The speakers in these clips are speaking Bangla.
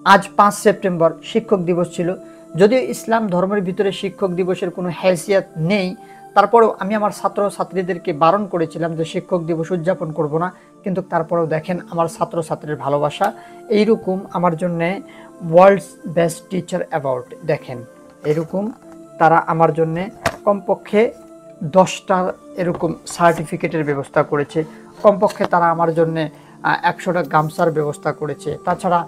আজ 5 সেপ্টেম্বর শিক্ষক দিবস ছিল। যদিও ইসলাম ধর্মের ভিতরে শিক্ষক দিবসের কোনো হেসিয়াত নেই, তারপরেও আমি আমার ছাত্র ছাত্রীদেরকে বারণ করেছিলাম যে শিক্ষক দিবস উদযাপন করব না। কিন্তু তারপরেও দেখেন আমার ছাত্র ছাত্রীর ভালোবাসা এইরকম আমার জন্যে ওয়ার্ল্ডস বেস্ট টিচার অ্যাওয়ার্ড দেখেন এরকম তারা আমার জন্যে কমপক্ষে 10টা এরকম সার্টিফিকেটের ব্যবস্থা করেছে। কমপক্ষে তারা আমার জন্যে 100টা গামছার ব্যবস্থা করেছে। তাছাড়া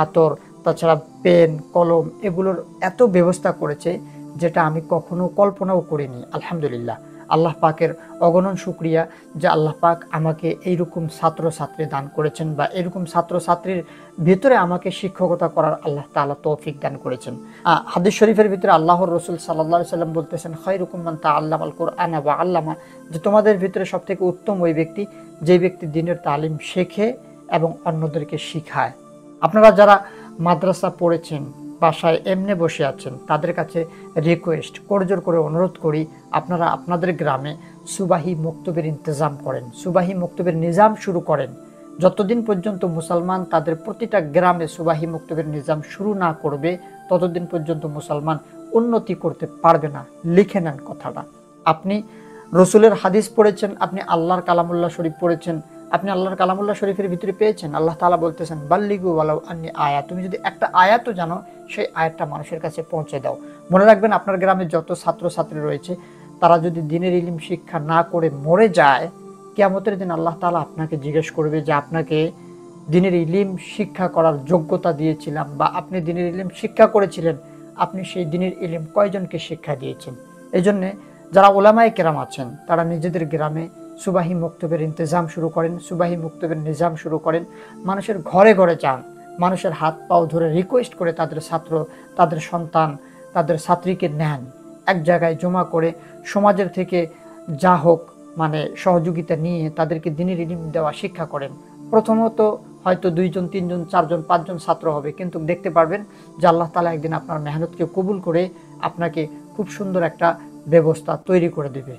আতর, তাছাড়া পেন, কলম এগুলোর এত ব্যবস্থা করেছে যেটা আমি কখনো কল্পনাও করিনি। আলহামদুলিল্লাহ, আল্লাহ পাকের অগণন শুকরিয়া যে আল্লাহ পাক আমাকে এইরকম ছাত্রছাত্রী দান করেছেন বা এরকম ছাত্রছাত্রীর ভিতরে আমাকে শিক্ষকতা করার আল্লাহ তাআলা তৌফিক দান করেছেন। হাদিস শরীফের ভিতরে আল্লাহর রাসূল সাল্লাল্লাহু আলাইহি সাল্লাম বলতেছেন, খায়রুকুম মান তাআল্লামাল কুরআনা ওয়া আল্লামা, যে তোমাদের ভিতরে সবথেকে উত্তম ওই ব্যক্তি যে ব্যক্তি দ্বীনের তালিম শেখে এবং অন্যদেরকে শিখায়। আপনারা যারা মাদ্রাসা পড়েছেন, বাসায় এমনি বসে আছেন, তাদের কাছে রিকোয়েস্ট করজোর করে অনুরোধ করি আপনারা আপনাদের গ্রামে সুবাহি মক্তবের ইন্তজাম করেন, সুবাহি মক্তবের নিজাম শুরু করেন। যতদিন পর্যন্ত মুসলমান তাদের প্রতিটা গ্রামে সুবাহি মক্তবের নিজাম শুরু না করবে ততদিন পর্যন্ত মুসলমান উন্নতি করতে পারবে না। লিখে নেন কথাটা। আপনি রসুলের হাদিস পড়েছেন, আপনি আল্লাহর কালামুল্লাহ শরীফ পড়েছেন, আপনি আল্লাহর কালামুল্লাহ শরীফের ভিতরে পেয়েছেন আল্লাহ তাআলা বলতেছেন বাল্লিগু ওয়ালাউ আন্নি আয়াত, তুমি যদি একটা আয়াতও জানো সেই আয়াতটা মানুষের কাছে পৌঁছে দাও। মনে রাখবেন আপনার গ্রামে যত ছাত্রছাত্রী রয়েছে তারা যদি দ্বীনের ইলম শিক্ষা না করে মরে যায়, কিয়ামতের দিন আল্লাহ তাআলা আপনাকে জিজ্ঞেস করবে যে আপনাকে দ্বীনের ইলম শিক্ষা করার যোগ্যতা দিয়েছিলাম বা আপনি দ্বীনের ইলম শিক্ষা করেছিলেন, আপনি সেই দ্বীনের ইলম কয়জনকে শিক্ষা দিয়েছেন। এই জন্যে যারা ওলামায়ে কেরাম আছেন তারা নিজেদের গ্রামে সুবাহি মক্তবের ইন্তজাম শুরু করেন, সুবাহি মক্তবের নিজাম শুরু করেন। মানুষের ঘরে ঘরে যান, মানুষের হাত পাও ধরে রিকোয়েস্ট করে তাদের ছাত্র, তাদের সন্তান, তাদের ছাত্রীকে নেন, এক জায়গায় জমা করে সমাজের থেকে যা হোক মানে সহযোগিতা নিয়ে তাদেরকে দ্বীনের ইলম দেওয়া শিক্ষা করেন। প্রথমত হয়তো 2 জন 3 জন 4 জন 5 জন ছাত্র হবে, কিন্তু দেখতে পারবেন যে আল্লাহ তাআলা একদিন আপনার মেহনতকে কবুল করে আপনাকে খুব সুন্দর একটা ব্যবস্থা তৈরি করে দেবে।